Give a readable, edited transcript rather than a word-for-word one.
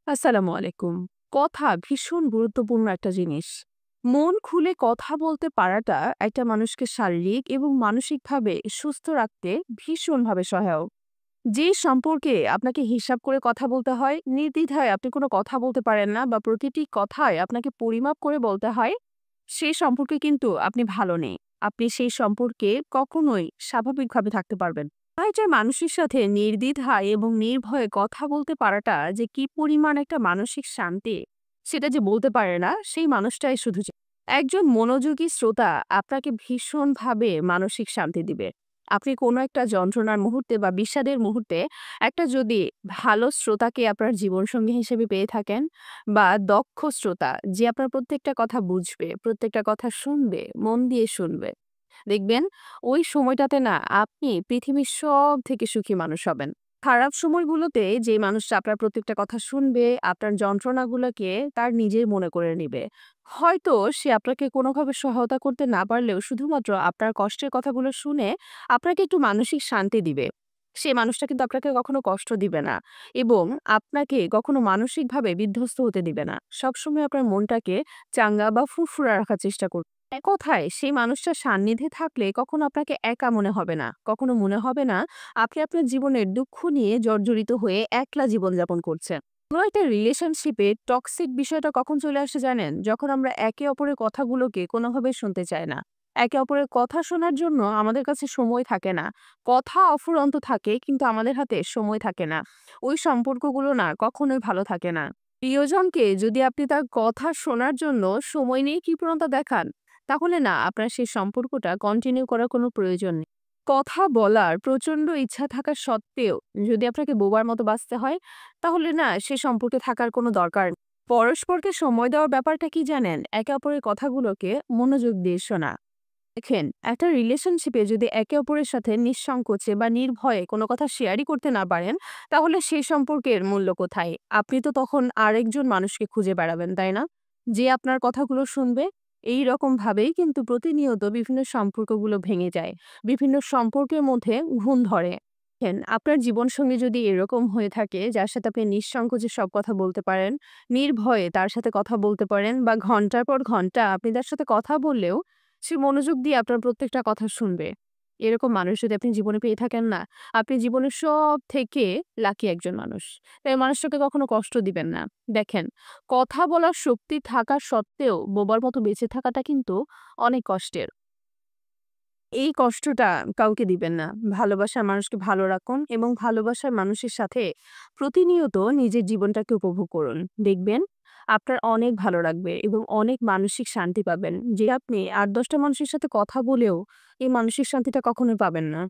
আসসালামু আলাইকুম। কথা ভীষণ গুরুত্বপূর্ণ একটা জিনিস। মন খুলে কথা বলতে পারাটা একটা মানুষকে শারীরিক এবং মানসিকভাবে সুস্থ রাখতে ভীষণভাবে সহায়ক। যে সম্পর্কে আপনাকে হিসাব করে কথা বলতে হয়, নির্দ্বিধায় আপনি কোনো কথা বলতে পারেন না বা প্রতিটি কথায় আপনাকে পরিমাপ করে বলতে হয়, সেই সম্পর্কে কিন্তু আপনি ভালো নেই। আপনি সেই সম্পর্কে কখনোই স্বাভাবিকভাবে থাকতে পারবেন না। তাই যে মানুষের সাথে নির্দ্বিধায় এবং নির্ভয়ে কথা বলতে পারাটা যে কি পরিমাণ একটা মানসিক শান্তি, সেটা যে বলতে পারে না, সেই মানুষটাই শুধু একজন মনোযোগী শ্রোতা আপনাকে ভীষণভাবে মানসিক শান্তি দিবে। আপনি কোনো একটা যন্ত্রণার মুহূর্তে বা বিষাদের মুহূর্তে একটা যদি ভালো শ্রোতাকে আপনার জীবনসঙ্গী হিসেবে পেয়ে থাকেন বা দক্ষ শ্রোতা যে আপনার প্রত্যেকটা কথা বুঝবে, প্রত্যেকটা কথা শুনবে, মন দিয়ে শুনবে। দেখবেন ওই সময়টাতে না আপনি পৃথিবীর সবথেকে সুখী মানুষ হবেন। খারাপ সময়গুলোতে যে মানুষটা আপনার প্রত্যেকটা কথা শুনবে, আপনার যন্ত্রণাগুলোকে তার নিজের মনে করে নিবে। হয়তো সে আপনাকে কোনোভাবে সহায়তা করতে না পারলেও শুধুমাত্র আপনার কষ্টের কথাগুলো শুনে আপনাকে একটু মানসিক শান্তি দিবে। সে মানুষটা কিন্তু আপনাকে কখনো কষ্ট দিবে না এবং আপনাকে কখনো মানসিকভাবে বিধ্বস্ত হতে দিবে না। সবসময় আপনার মনটাকে চাঙ্গা বা ফুরফুরা রাখার চেষ্টা করবে। এক কথায় সেই মানুষটার সান্নিধ্যে থাকলে কখনো আপনাকে একা মনে হবে না। কখনো মনে হবে না আপনি আপনার জীবনের দুঃখ নিয়ে জর্জরিত হয়ে একলা জীবনযাপন করছেন। কোনো একটা রিলেশনশিপে টক্সিক বিষয়টা কখন চলে আসে জানেন? যখন আমরা একে অপরের কথাগুলোকে কোনোভাবে শুনতে চাই না। একে অপরের কথা শোনার জন্য আমাদের কাছে সময় থাকে না। কথা অফুরন্ত থাকে কিন্তু আমাদের হাতে সময় থাকে না। ওই সম্পর্কগুলো না কখনোই ভালো থাকে না। প্রিয়জনকে যদি আপনি তার কথা শোনার জন্য সময় নিয়ে কৃপণতা দেখান, তাহলে না আপনার সেই সম্পর্কটা কন্টিনিউ করার কোনো প্রয়োজন নেই। কথা বলার প্রচন্ড ইচ্ছা থাকা সত্ত্বেও যদি আপনাকে বোবার মতো বাঁচতে হয়, তাহলে না সে সম্পর্কে থাকার কোনো দরকার নেই। পরস্পরকে সময় দেওয়ার ব্যাপারটা কি জানেন? একে অপরের কথাগুলোকে মনোযোগ দিয়ে শোনা। দেখেন, একটা রিলেশনশিপে যদি একে অপরের সাথে নিঃসংকোচে বা নির্ভয়ে কোনো কথা শেয়ারই করতে না পারেন, তাহলে সেই সম্পর্কের মূল্য কোথায়? আপনি তো তখন আরেকজন মানুষকে খুঁজে বেড়াবেন, তাই না? যে আপনার কথাগুলো শুনবে। এই রকম ভাবেই কিন্তু প্রতিনিয়ত বিভিন্ন সম্পর্কগুলো ভেঙে যায়। বিভিন্ন সম্পর্কের মধ্যে ঘুণ ধরে। দেখেন, আপনার জীবনসঙ্গী যদি এরকম হয়ে থাকে যার সাথে আপনি নিঃসংকোচে সব কথা বলতে পারেন, নির্ভয়ে তার সাথে কথা বলতে পারেন বা ঘন্টার পর ঘন্টা আপনি তার সাথে কথা বললেও সে মনোযোগ দিয়ে আপনার প্রত্যেকটা কথা শুনবে। এরকম মানুষ যদি আপনি জীবনে পেয়ে থাকেন না, আপনি জীবনের সবথেকে লাকি একজন মানুষ। তাই মানুষটাকে কখনো কষ্ট দিবেন না। দেখেন, কথা বলার শক্তি থাকা সত্ত্বেও বোবার মতো বেঁচে থাকাটা কিন্তু অনেক কষ্টের। এই কষ্টটা কাউকে দিবেন না। ভালোবাসার মানুষকে ভালো রাখুন এবং ভালোবাসার মানুষের সাথে প্রতিনিয়ত নিজের জীবনটাকে উপভোগ করুন। দেখবেন আপনার অনেক ভালো লাগবে এবং অনেক মানসিক শান্তি পাবেন। যে আপনি ৮-১০ টা মানুষের সাথে কথা বলেও এই মানসিক শান্তিটা কখনোই পাবেন না।